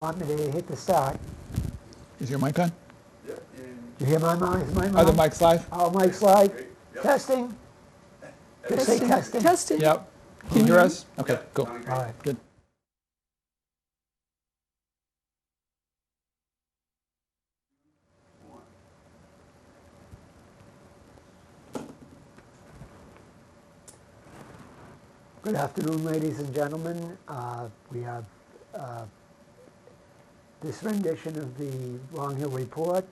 Want me to hit the start? Is your mic on? Yeah, You hear my mic? Is my mic? Are the mics live? Oh, mic's live. Yep. Testing. Just say testing. Testing. Yep. Can you hear us? Okay, cool. sounding All great. right. Good. Good afternoon, ladies and gentlemen. We have this rendition of the Long Hill Report,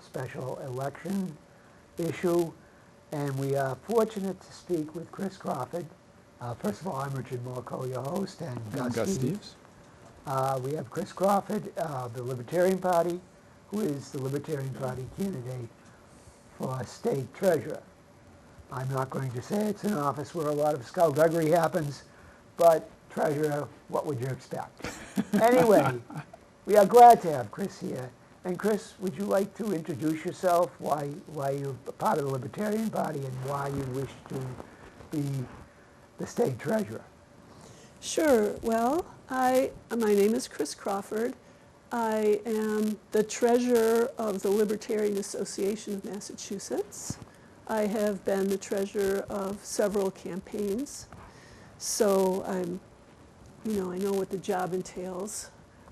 special election issue, and we are fortunate to speak with Cris Crawford. First of all, I'm Richard Morco, your host, and I'm Gus Steves. We have Cris Crawford, the Libertarian Party, who is the Libertarian Party candidate for state treasurer. I'm not going to say it's an office where a lot of skullduggery happens, but treasurer, what would you expect? Anyway, we are glad to have Cris here. And Cris, would you like to introduce yourself, why you're part of the Libertarian Party, and why you wish to be the state treasurer? Sure. Well, my name is Cris Crawford. I am the treasurer of the Libertarian Association of Massachusetts. I have been the treasurer of several campaigns, so I know what the job entails.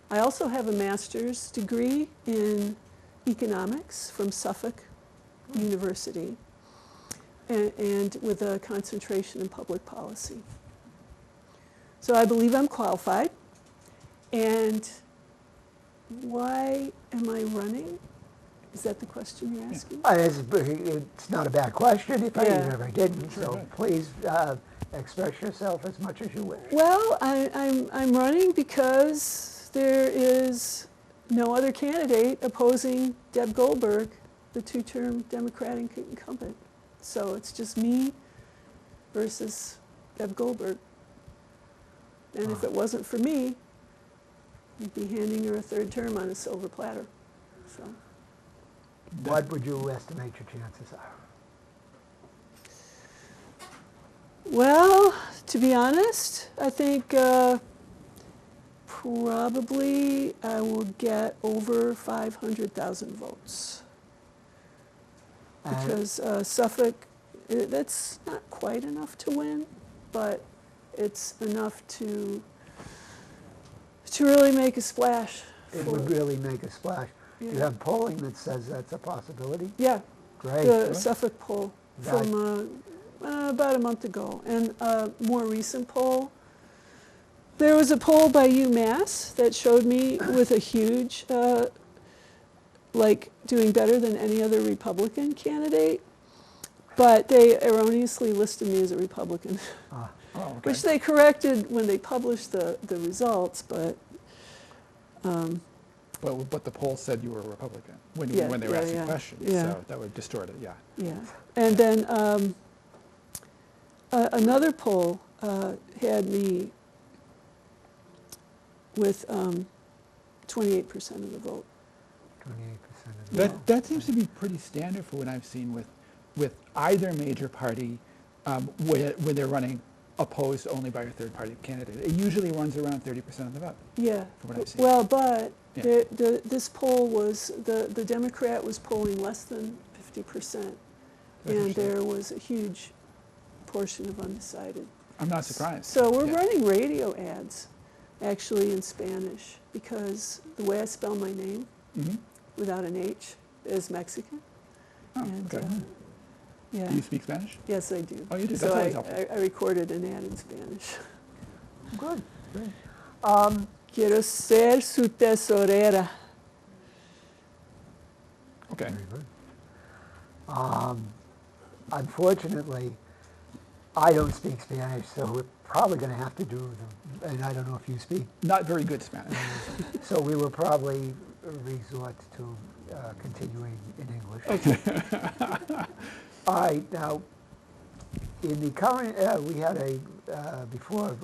I also have a master's degree in economics from Suffolk University, and with a concentration in public policy. So I believe I'm qualified. And why am I running? Is that the question you're asking? It's not a bad question if I Yeah. never didn't, Sure, so right. please express yourself as much as you wish. Well, I'm running because there is no other candidate opposing Deb Goldberg, the two-term Democratic incumbent. So it's just me versus Deb Goldberg. And if it wasn't for me, you'd be handing her a third term on a silver platter. So. What would you estimate your chances are? Well, to be honest, I think probably I will get over 500,000 votes. Because Suffolk, that's not quite enough to win, but it's enough to really make a splash. It would really make a splash. Yeah. You have polling that says that's a possibility? Yeah, Great. the Suffolk poll Right. from about a month ago. And a more recent poll, there was a poll by UMass that showed me with a huge, doing better than any other Republican candidate, but they erroneously listed me as a Republican, Oh, okay. which they corrected when they published the results, but But the poll said you were a Republican when Yeah, they were yeah, asking yeah. questions, Yeah. so that would distort it, yeah. yeah. And then another poll had me with 28% of the vote. 28% of the vote. That seems to be pretty standard for what I've seen with either major party when they're running opposed only by a third party candidate. It usually runs around 30% of the vote. Yeah. From what I've seen. Well, but Yeah. this poll was, the Democrat was polling less than 50%. And Interesting. there was a huge portion of undecided. I'm not surprised. So we're Yeah. running radio ads, actually in Spanish, because the way I spell my name, Mhm. without an H, is Mexican. Oh, And, okay. yeah. Do you speak Spanish? Yes, I do. Oh, you do? So That's always helpful. I recorded an ad in Spanish. Good, good. Quiero ser su tesorera. Okay. Very good. Unfortunately, I don't speak Spanish, so we're probably going to have to do and I don't know if you speak, Not very good Spanish. so we will probably resort to continuing in English. All right, now, in the current, we had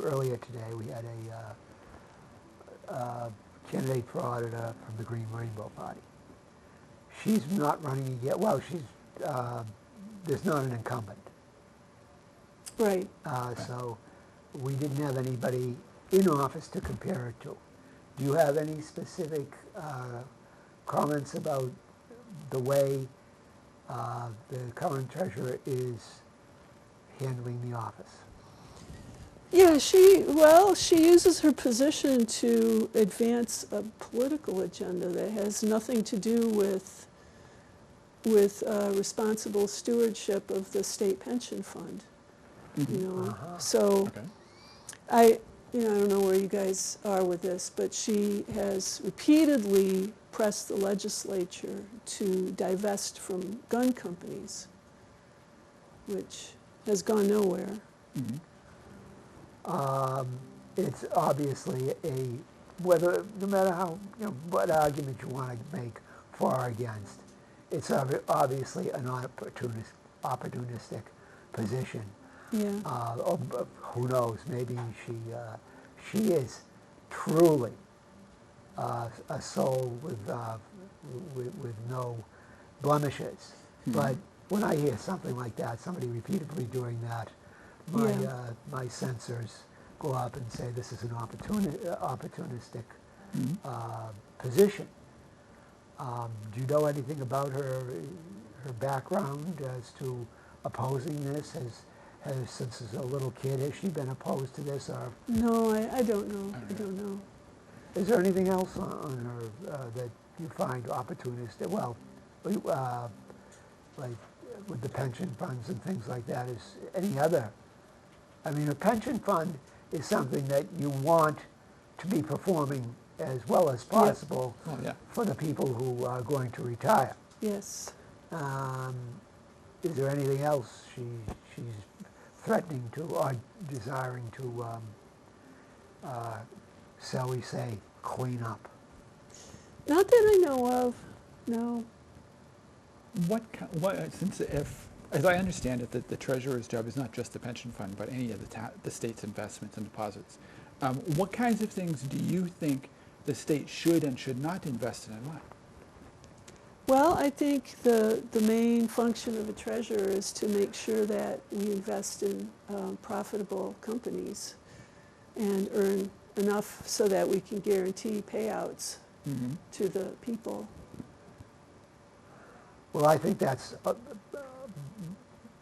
earlier today, we had a candidate for auditor from the Green Rainbow Party. She's not running yet. Well, there's not an incumbent. Right. So we didn't have anybody in office to compare it to. Do you have any specific comments about the way the current treasurer is handling the office? Yeah, she uses her position to advance a political agenda that has nothing to do with responsible stewardship of the state pension fund. You know, so Okay. I don't know where you guys are with this, but she has repeatedly pressed the legislature to divest from gun companies, which has gone nowhere. Mm-hmm. It's obviously no matter how, what argument you want to make for or against, it's obviously an opportunistic position. Yeah. Who knows, maybe she is truly a soul with no blemishes. But when I hear something like that, somebody repeatedly doing that, my sensors go up and say this is an opportunistic position. Do you know anything about her background as to opposing this? Has since as a little kid, has she been opposed to this? Or No, I don't know. I don't know. is there anything else on her that you find opportunistic? Well, like with the pension funds and things like that, is any other? I mean, a pension fund is something that you want to be performing as well as possible for the people who are going to retire. Yes. Is there anything else she's threatening to or desiring to, shall we say, clean up? Not that I know of, no. Since as I understand it, that the treasurer's job is not just the pension fund, but any of the state's investments and deposits. What kinds of things do you think the state should and should not invest in and why? Well, I think the main function of a treasurer is to make sure that we invest in profitable companies and earn enough so that we can guarantee payouts to the people. Well, I think that's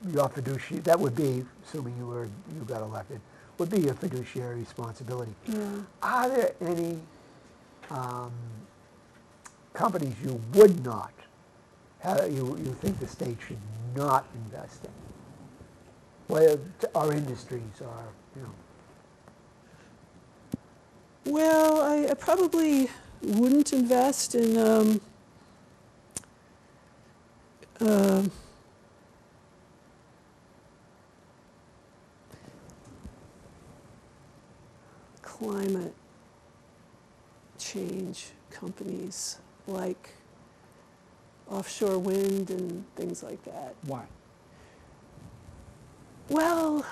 your fiduciary. That would be, assuming you got elected, would be your fiduciary responsibility. Yeah. Are there any companies you would not, you think the state should not invest in? Where our industries are, Well, I probably wouldn't invest in climate change companies like offshore wind and things like that. Why? Well,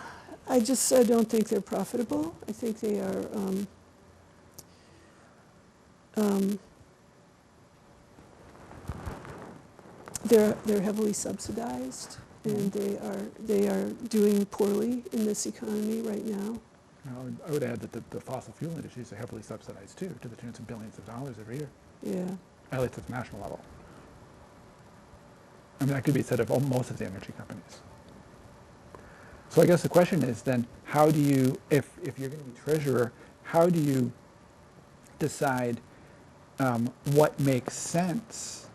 I don't think they're profitable. I think they are they're heavily subsidized, and they are doing poorly in this economy right now. I would add that the fossil fuel industries are heavily subsidized too, to the tunes of billions of dollars every year. Yeah. At least at the national level. I mean, that could be said of most of the energy companies. So I guess the question is then, how do you, if you're going to be treasurer, how do you decide what makes sense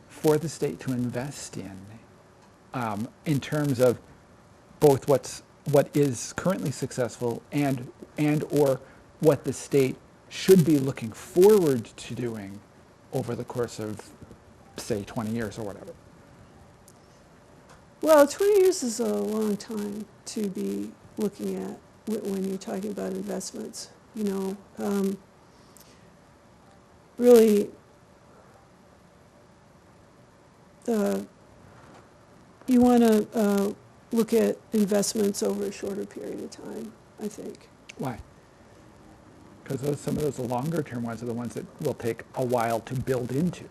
for the state to invest in terms of both what is currently successful and or what the state should be looking forward to doing over the course of, say, 20 years or whatever? Well, 20 years is a long time to be looking at when you're talking about investments. Really, you want to look at investments over a shorter period of time, I think. Why? Because some of those longer term ones are the ones that will take a while to build into.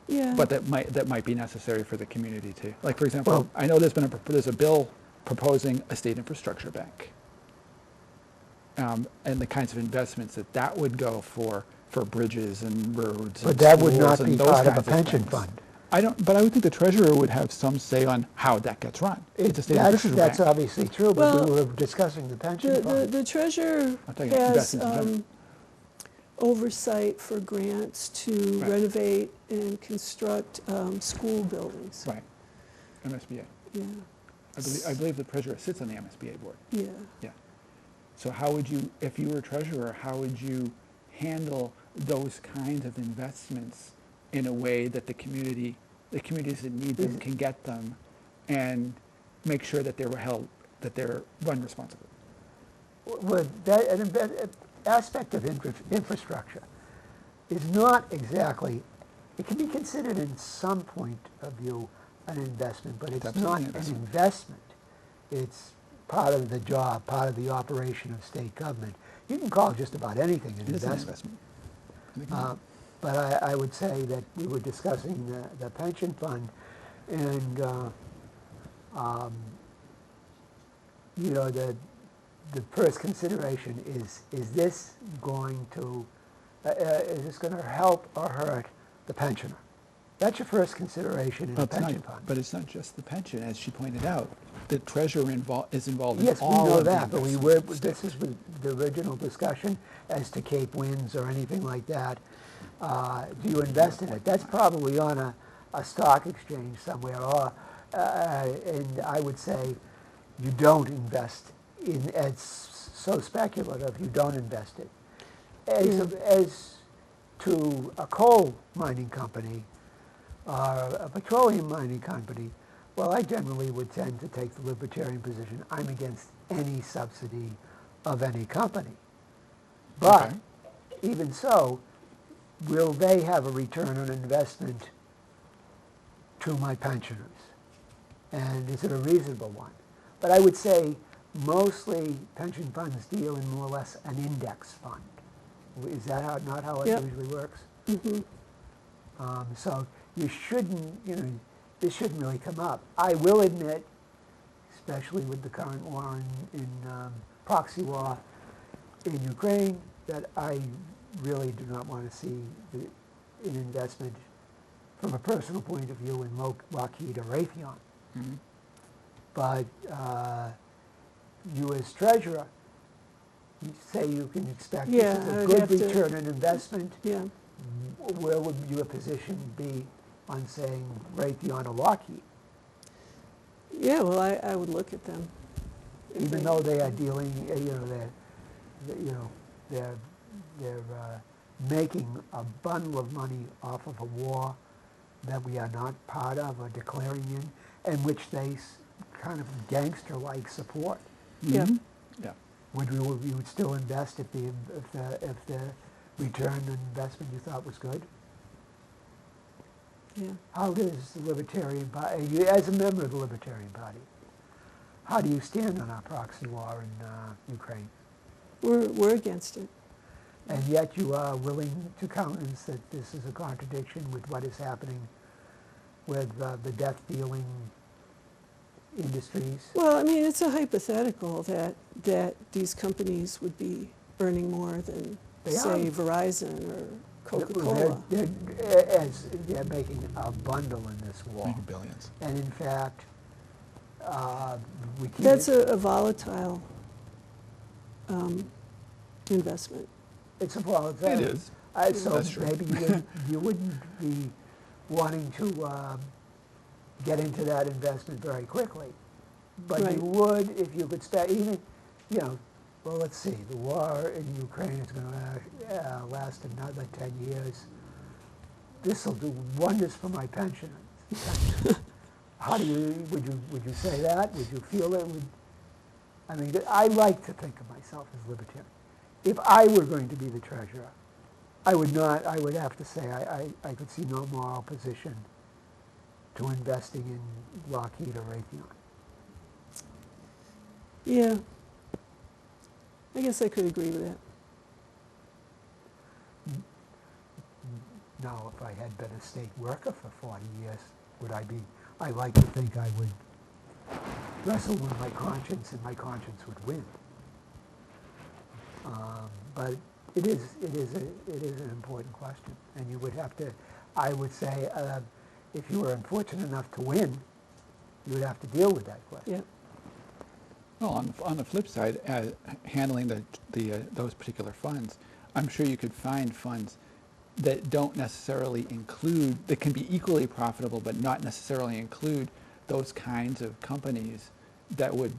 Yeah. But that might be necessary for the community too. Like, for example, I know there's a bill proposing a state infrastructure bank. and the kinds of investments that would go for bridges and roads But and that would schools not and be those part of a kinds pension things. fund. But I would think the treasurer would have some say on how that gets run. It's a state officials bank. That's obviously true, but Well, we were discussing the pension The fund. treasurer I'm talking has investments in general. oversight for grants to Right. renovate and construct school buildings. Right, MSBA. Yeah, I believe the treasurer sits on the MSBA board. yeah. Yeah. So how would you, if you were treasurer, how would you handle those kinds of investments in a way that the communities that need them can get them, and make sure that they're run responsibly? Well, an aspect of infrastructure is not exactly, it can be considered in some point of view an investment, but it's absolutely not an an investment. investment. It's part of the job, part of the operation of state government. You can call just about anything an It is an investment. investment. But I would say that we were discussing the pension fund, and you know, the first consideration is this going to help or hurt the pensioner? That's your first consideration in a pension fund. But it's not just the pension, as she pointed out. The treasurer is involved in Yes, we all know of the that, but investments. this is the original discussion as to Cape Winds or anything like that. Do you invest in it? That's probably on a stock exchange somewhere, or and I would say you don't invest in. It's so speculative. You don't invest it. As to a coal mining company or a petroleum mining company, well, I generally would tend to take the libertarian position. I'm against any subsidy of any company. But Okay. even so, will they have a return on investment to my pensioners? And is it a reasonable one? But I would say mostly pension funds deal in more or less an index fund. Is that not how it Yep. usually works? Mm-hmm. So you shouldn't, this shouldn't really come up. I will admit, especially with the current war in proxy war in Ukraine, that I really do not want to see an investment from a personal point of view in Lockheed or Raytheon. Mhm. But you as treasurer, you say you can expect Yeah, this is I a would good have to- return on investment. Yeah. Where would your position be on saying Raytheon or Lockheed? Yeah, well, I would look at them. If Even though they are dealing, they're making a bundle of money off of a war that we are not part of or declaring in, and which they kind of gangster-like support. Yeah. Mhm. Yeah. You would still invest if the return on investment you thought was good? Yeah. How does the Libertarian Party, you, as a member of the Libertarian Party, how do you stand on our proxy war in Ukraine? We're against it. And yet you are willing to countenance that this is a contradiction with what is happening with the death-dealing industries? Well, I mean, it's a hypothetical that these companies would be earning more than, They say, are. Kecoa-Cola. Coca-Cola. They're making a bundle in this war. Making billions. And in fact, we keep That's a volatile investment. it's a volatile. It is. So That's true. maybe you wouldn't be wanting to get into that investment very quickly. But Right. you would if you could start, even, well, let's see, the war in Ukraine is going to last another 10 years. This will do wonders for my pension. Would you say that? Would you feel it would? I mean, I like to think of myself as libertarian. If I were going to be the treasurer, I would have to say I could see no moral position to investing in Lockheed or Raytheon. Yeah. I guess I could agree with that. Now, if I had been a state worker for 40 years, I like to think I would wrestle with my conscience and my conscience would win. But it is an important question, and you would have to, I would say, if you were unfortunate enough to win, you would have to deal with that question. Yeah. Well, on the flip side, handling those particular funds, I'm sure you could find funds that don't necessarily include, that can be equally profitable, but not necessarily include those kinds of companies that would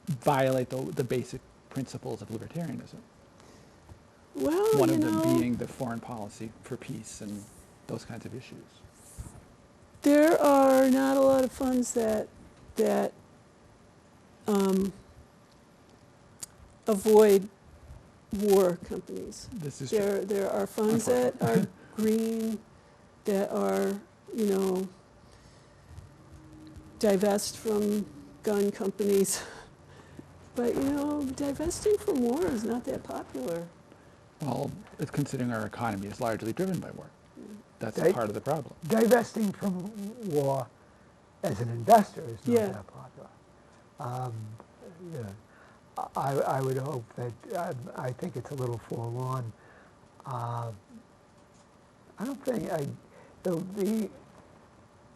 violate the basic principles of libertarianism. Well, One you of know, them being the foreign policy for peace and those kinds of issues. there are not a lot of funds that avoid war companies. This is true. There are funds that are green, that are, you know, divest from gun companies. But, you know, divesting from war is not that popular. Well, it's considering our economy is largely driven by war. That's Right. part of the problem. Divesting from war as an investor is not Yeah. that popular. Yeah. I would hope that, I think it's a little forlorn. I don't think, the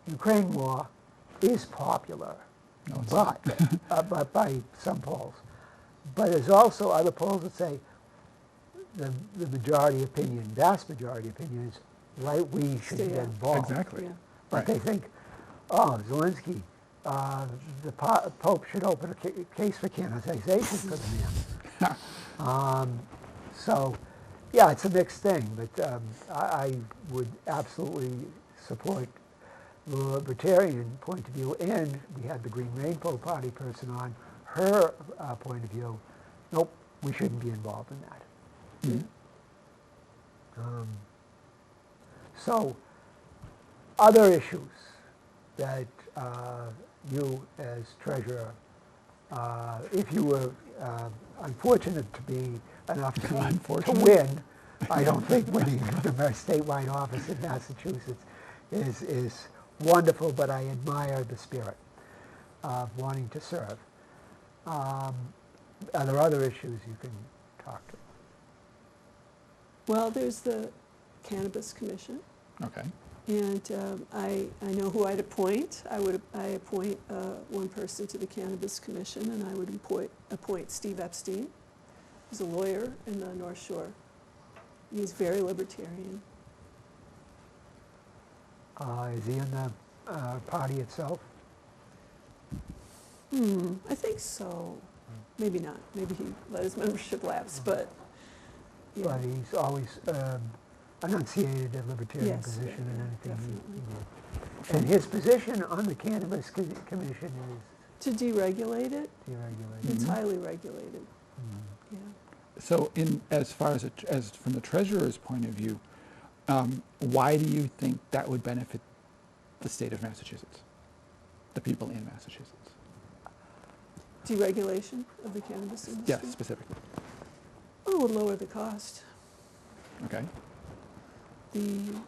Ukraine war is popular, No, it's but by some polls. But there's also other polls that say the majority opinion, vast majority opinion is, right, we should Stay get out. involved. Exactly. Yeah. But Right. they think, oh, Zelensky, the Pope should open a case for canonization for the man. So, yeah, it's a mixed thing, but I would absolutely support the libertarian point of view, and we had the Green Rainbow Party person on, her point of view, nope, we shouldn't be involved in that. Mhm. So, other issues that you as treasurer, if you were unfortunate to be enough to Unfortunate? win, I don't think winning the statewide office in Massachusetts is wonderful, but I admire the spirit of wanting to serve. Are there other issues you can talk to? Well, there's the Cannabis Commission, Okay. and I know who I'd appoint. I appoint one person to the Cannabis Commission, and I would appoint Steve Epstein, who's a lawyer in the North Shore. He's very libertarian. Is he in the party itself? I think so. Maybe not. Maybe he let his membership lapse, but yeah. But he's always enunciated a libertarian Yes, position in yeah, anything he definitely. did. And his position on the Cannabis Commission is To deregulate it, deregulated. it's highly regulated. Yeah. So, as far as from the treasurer's point of view, why do you think that would benefit the state of Massachusetts, the people in Massachusetts? Deregulation of the cannabis industry? Yes, specifically. Oh, it would lower the cost. Okay. Well,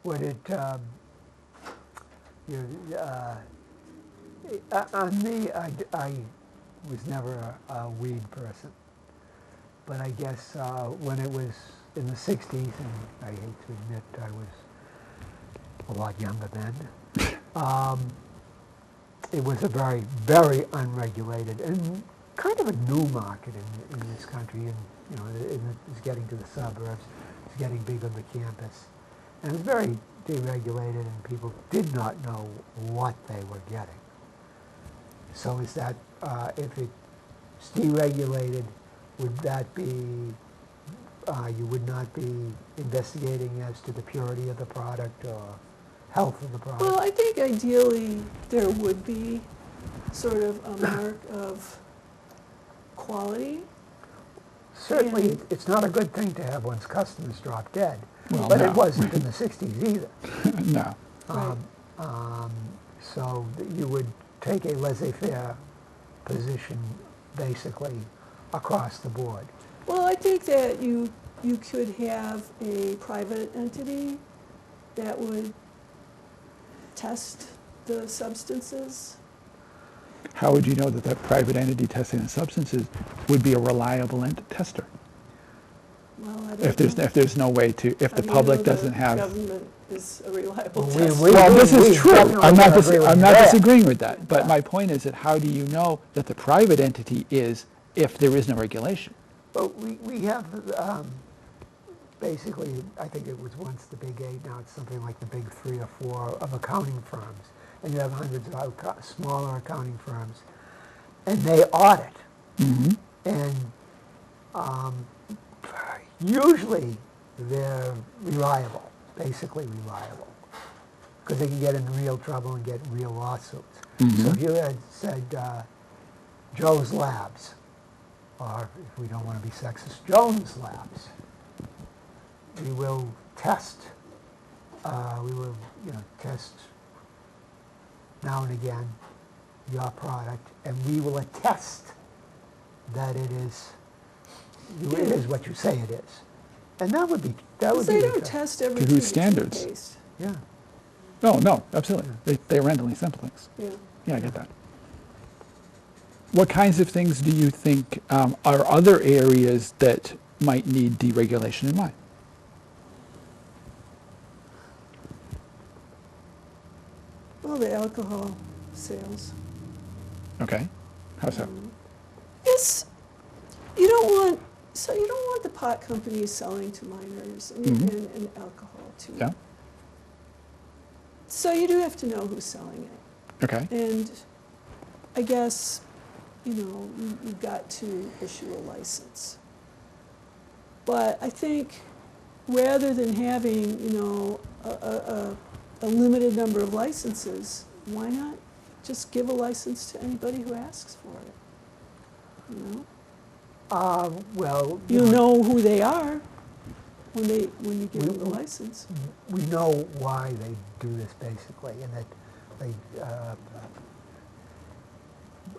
Would it, on me, I was never a weed person. But I guess when it was in the 60s, and I hate to admit I was a lot younger then, it was a very, very unregulated and kind of a new market in this country, and you know, it was getting to the suburbs, it was getting big on the campus, and it was very deregulated, and people did not know what they were getting. So is that, if it's deregulated, would that be, you would not be investigating as to the purity of the product or health of the product? well, I think ideally there would be sort of a mark of quality. Certainly, and- it's not a good thing to have one's customers drop dead, Well, but no. it wasn't in the 60s either. No. Right. So you would take a laissez-faire position basically across the board. Well, I think that you could have a private entity that would test the substances. how would you know that that private entity testing the substances would be a reliable tester? Well, I don't If there's no way to, if the public doesn't have. Government is a reliable Well, tester. Well, this is true. definitely I'm not, don't agree with I'm not that. disagreeing with that. But Yeah. my point is that how do you know that the private entity is if there is no regulation? But we have, basically, I think it was once the big eight, now it's something like the big 3 or 4 of accounting firms. And you have hundreds of smaller accounting firms. And they audit. Mm-hmm. And usually they're reliable, basically reliable. Because they can get in real trouble and get real lawsuits. Mhm. So if you had said Joe's Labs, or if we don't want to be sexist, Jones Labs, we will test, test now and again your product, and we will attest that it is what you say it is. And that would be Because they the don't test. test every To whose standards? toothpaste. Yeah. No, absolutely. They randomly sample things. Yeah. Yeah, I get that. What kinds of things do you think are other areas that might need deregulation and why? Well, the alcohol sales. Okay. How so? Yes, you don't want the pot companies selling to minors and alcohol too. Yeah. So you do have to know who's selling it. Okay. And I guess, you've got to issue a license. But I think rather than having, a limited number of licenses, why not just give a license to anybody who asks for it? Well, You know who they are when you give them the license. we know why they do this basically, and that they,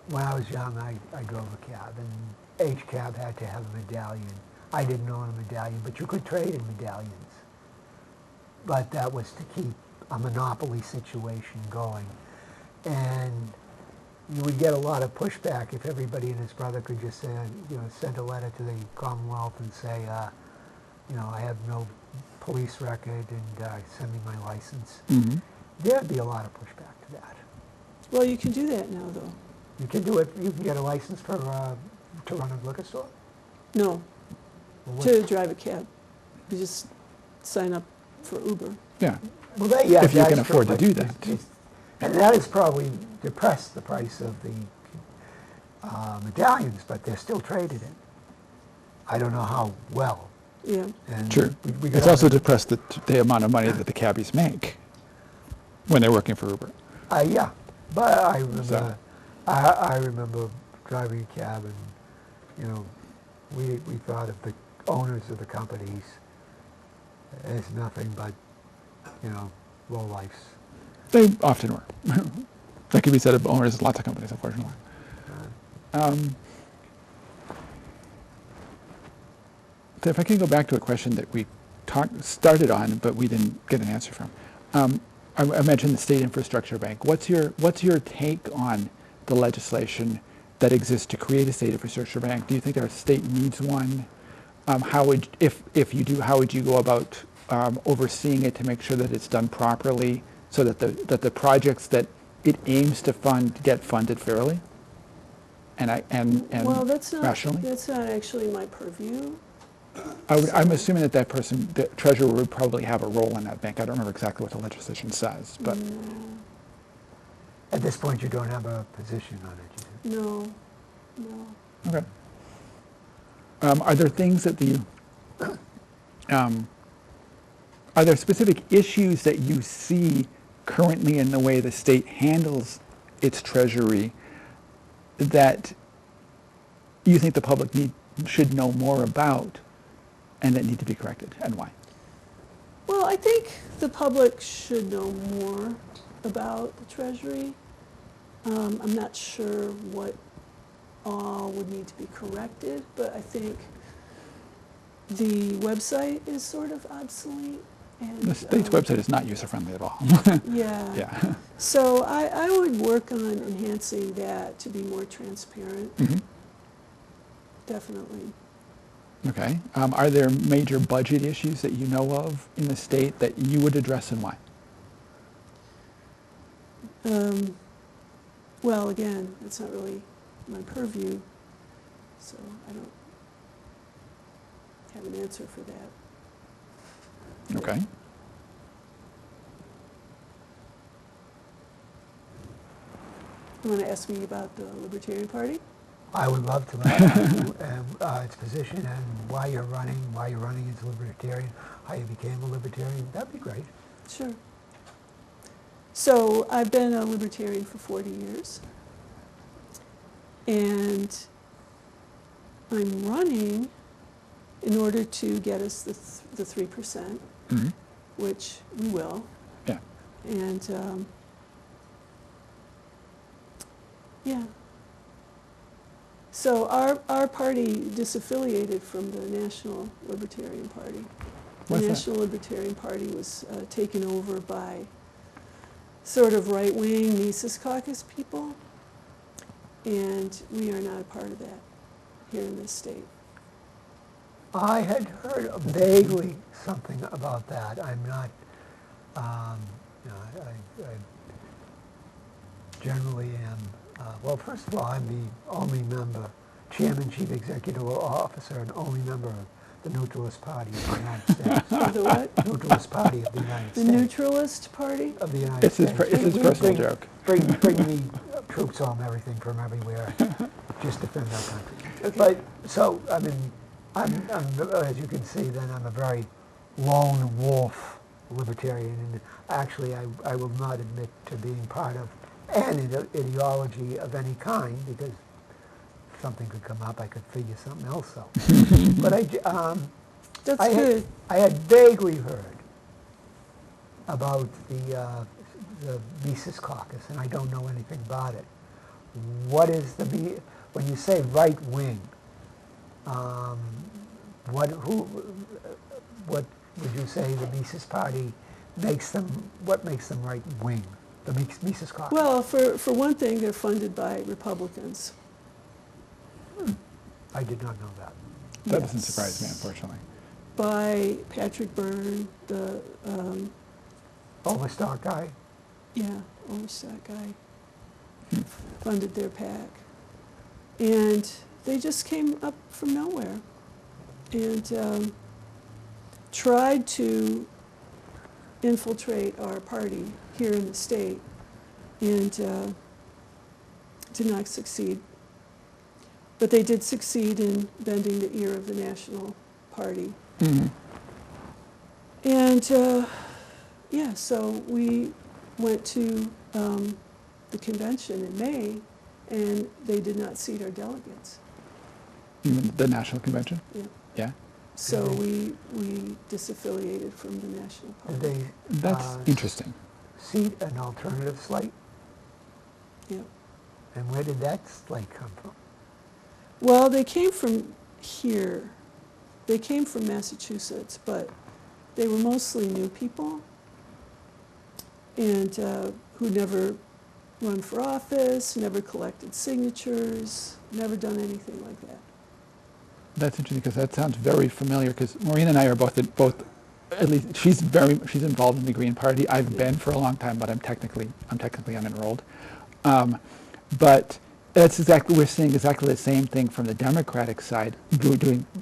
when I was young, I drove a cab, and each cab had to have a medallion. I didn't own a medallion, but you could trade in medallions. But that was to keep a monopoly situation going. And you would get a lot of pushback if everybody and his brother could just send a letter to the Commonwealth and say, I have no police record and send me my license. Mm-hmm. There'd be a lot of pushback to that. Well, you can do that now, though. You can do it. You can get a license for to run a liquor store. No, Well, to drive a cab. You just sign up for Uber. Yeah. Well, yeah, If you that's can afford true, to do but that. and that has probably depressed the price of the medallions, but they're still traded in. I don't know how well. Yeah. And Sure. we It's got also depressed the amount of money that the cabbies make when they're working for Uber. yeah, but I remember So- I remember driving a cab, and we thought of the owners of the companies as nothing but lowlifes. They often were. That could be said of owners of lots of companies, unfortunately. So if I can go back to a question that we started on, but we didn't get an answer from. I mentioned the State Infrastructure Bank. What's your take on the legislation that exists to create a State Infrastructure Bank? Do you think our state needs one? If you do, how would you go about overseeing it to make sure that it's done properly, so that the projects that it aims to fund get funded fairly and Well, that's not rationally? actually my purview. I'm assuming that person, the treasurer, would probably have a role in that bank. I don't remember exactly what the legislation says, but At this point, you don't have a position on it. No. okay. Are there things that are there specific issues that you see currently in the way the state handles its treasury that you think the public should know more about and that need to be corrected, and why? Well, I think the public should know more about the Treasury. I'm not sure what all would need to be corrected, but I think the website is sort of obsolete. And, The state's website is not user-friendly at all. Yeah. Yeah. So I would work on enhancing that to be more transparent, Mhm. definitely. Okay. Are there major budget issues that you know of in the state that you would address, and why? Well, again, that's not really my purview, so I don't have an answer for that. Okay. You want to ask me about the Libertarian Party? I would love to know its position and why you're running as a Libertarian, how you became a Libertarian. That'd be great. Sure. So I've been a Libertarian for 40 years, and I'm running in order to get us the 3%, Mhm. which we will. Yeah. And yeah. So our party disaffiliated from the National Libertarian Party. The What's that? National Libertarian Party was taken over by sort of right-wing Mises Caucus people, and we are not a part of that here in this state. I had heard vaguely something about that. I'm not, you know, I generally am, well, first of all, I'm the only member, chairman, chief executive officer, and only member of the Neutralist Party of the United States. Of the what? Neutralist Party of the United The States. Neutralist Party? Of the United It's his, States. it's his We personal bring- joke. Bring me troops home, everything from everywhere, just defend our country. Okay. But, so, I mean, I'm, as you can see, then I'm a very lone wolf libertarian, and actually I will not admit to being part of an ideology of any kind, because if something could come up, I could figure something else out. But That's I good. had vaguely heard about the Mises Caucus, and I don't know anything about it. What is when you say right wing, what would you say the Mises Party what makes them right wing, the Mises Caucus? Well, for one thing, they're funded by Republicans. I did not know that. That doesn't Yes. surprise me, unfortunately. By Patrick Byrne, the, Overstock guy? Overstock guy, funded their PAC. And they just came up from nowhere and tried to infiltrate our party here in the state and did not succeed. But they did succeed in bending the ear of the National Party. Mhm. And yeah, so we went to the convention in May, and they did not seat our delegates. You mean the national convention? Yeah. Yeah. So we disaffiliated from the National Did Party. they That's interesting. seat an alternative slate? Yeah. And where did that slate come from? Well, they came from here. They came from Massachusetts, but they were mostly new people and who never run for office, never collected signatures, never done anything like that. That's interesting because that sounds very familiar. Because Maureen and I are both at least she's involved in the Green Party. I've been for a long time, but I'm technically unenrolled. But that's exactly we're seeing exactly the same thing from the Democratic side,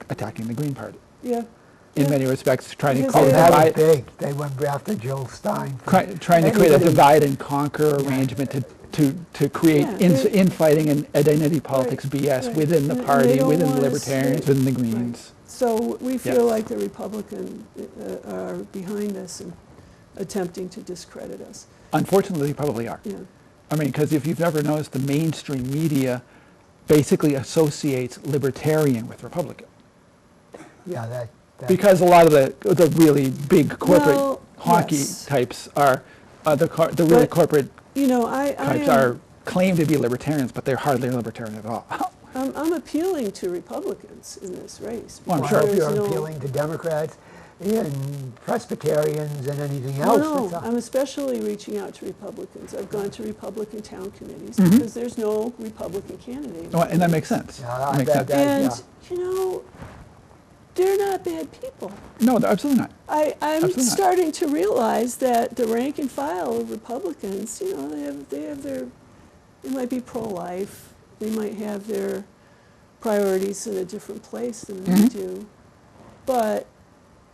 attacking the Green Party. Yeah. In Yeah. many respects, trying to Because create a they- That was divide, big. They went after Jill Stein. trying to create a Anybody- divide and conquer arrangement to create Yeah, they- infighting and identity politics BS right. within the And they party, don't within the want us- Libertarians, within the Greens. So we feel Yes. like the Republicans are behind us and attempting to discredit us. Unfortunately, they probably are. Yeah. I mean, because if you've never noticed, the mainstream media basically associates libertarian with Republican. Yeah, that Because a lot of the really big corporate Well, honky yes. types are, the really But, corporate You know, I types am, are claim to be libertarians, but they're hardly libertarian at all. I'm appealing to Republicans in this race. Well, I'm because sure. I hope there's you're no- appealing to Democrats and Presbyterians and anything No, else. no, I'm especially reaching out to Republicans. I've gone to Republican town committees Mhm. because there's no Republican candidate. Oh, and that makes sense. Yeah, That I makes bet sense. that- And, you know, they're not bad people. No, they're absolutely not. I'm Absolutely not. starting to realize that the rank and file of Republicans, you know, they have their, they might be pro-life, they might have their priorities in a different place than we Mhm. do. But,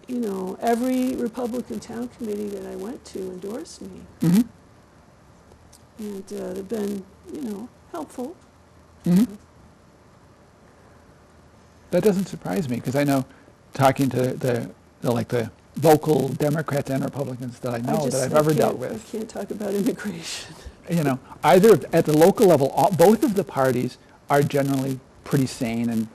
you know, every Republican town committee that I went to endorsed me. Mm-hmm. And they've been, you know, helpful. Mm-hmm. That doesn't surprise me because I know, talking to the local Democrats and Republicans that I know that I've ever dealt I with, can't talk about immigration. you know, either at the local level, both of the parties are generally pretty sane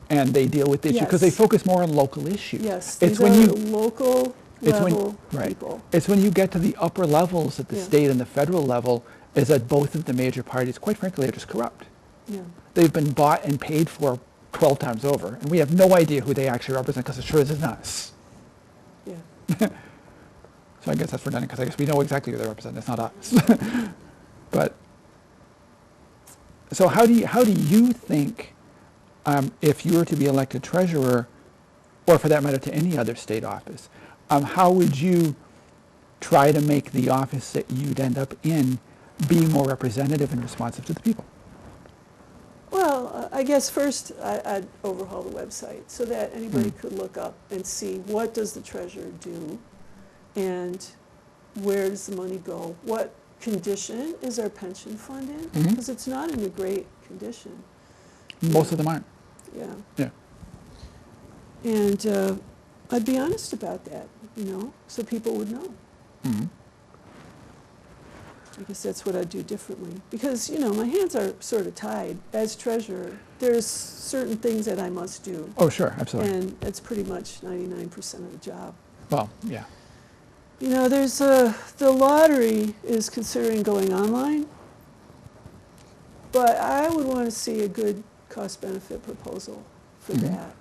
and they deal with the issue because they Yes. focus more on local issues. Yes, It's these when are you local it's when level right. people. It's when you get to the upper levels at the Yeah. state and the federal level is that both of the major parties, quite frankly, are just corrupt. Yeah. They've been bought and paid for 12 times over, and we have no idea who they actually represent because it sure isn't us. Yeah. So I guess that's redundant because I guess we know exactly who they represent. It's not us. But so how do you think if you were to be elected treasurer, or for that matter to any other state office, how would you try to make the office that you'd end up in be more representative and responsive to the people? Well, I guess first I'd overhaul the website so that anybody could look up and see what does the treasurer do and where does the money go? What condition is our pension fund in? Mhm. Because it's not in a great condition. Most of them aren't. Yeah. Yeah. And I'd be honest about that, you know, so people would know. Mm-hmm. I guess that's what I'd do differently. Because, you know, my hands are sort of tied. As treasurer, there's certain things that I must do. Oh, sure, absolutely. And that's pretty much 99% of the job. Well, yeah. You know, there's the lottery is considering going online. But I would want to see a good cost-benefit proposal for Mhm. that.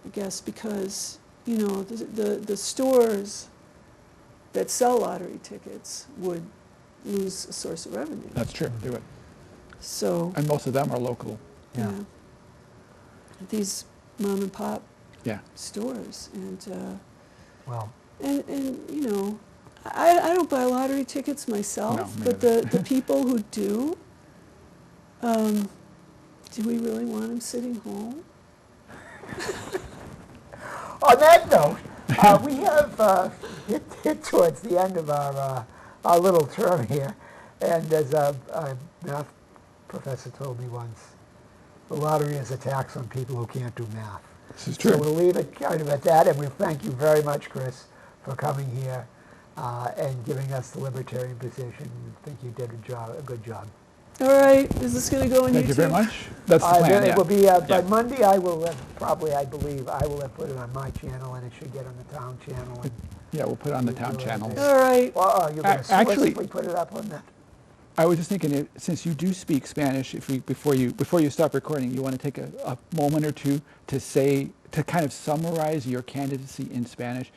I guess because, you know, the stores that sell lottery tickets would lose a source of revenue. That's true. They would. So, And most of them are local. Yeah. yeah. These mom and pop Yeah. stores Well, and you know, I don't buy lottery tickets myself, No, me but neither. the people who do we really want them sitting home? on that note, we have hit towards the end of our little term here, and as a math professor told me once, the lottery is a tax on people who can't do math. This is So true. we'll leave it kind of at that, and we thank you very much, Cris, for coming here and giving us the libertarian position. I think you did a good job. All right, is this going to go on Thank YouTube? you very much. That's the plan, It yeah. will be, by Yeah. Monday, I will have, probably, I believe, I will have put it on my channel, and it should get on the town channel. And, Yeah, we'll put it on the You town do it. channels. All right. well, you're going to sue us Actually- if we put it up on that? I was just thinking, since you do speak Spanish, before you stop recording, you want to take a moment or two to kind of summarize your candidacy in Spanish.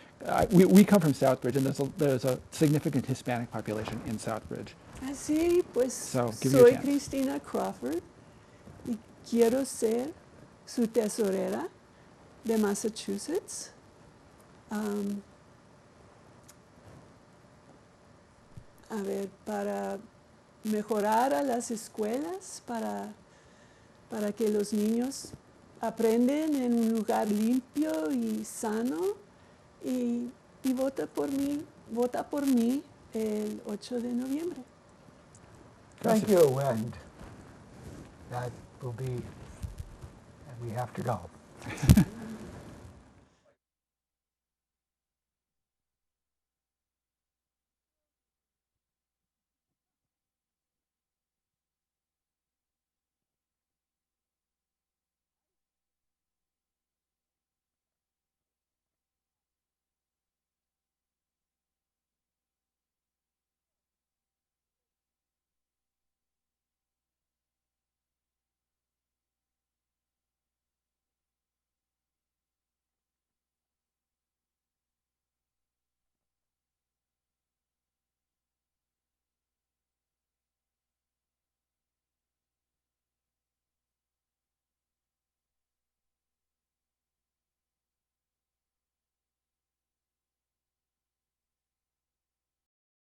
We come from Southbridge, and there's a significant Hispanic population in Southbridge. Así pues, So, give me a soy chance. Cristina Crawford y quiero ser su tesorera de Massachusetts. A ver, para mejorar a las escuelas, para que los niños aprenden en un lugar limpio y sano y vota por mí el 8 de noviembre. Thank you, and that will be, and we have to go.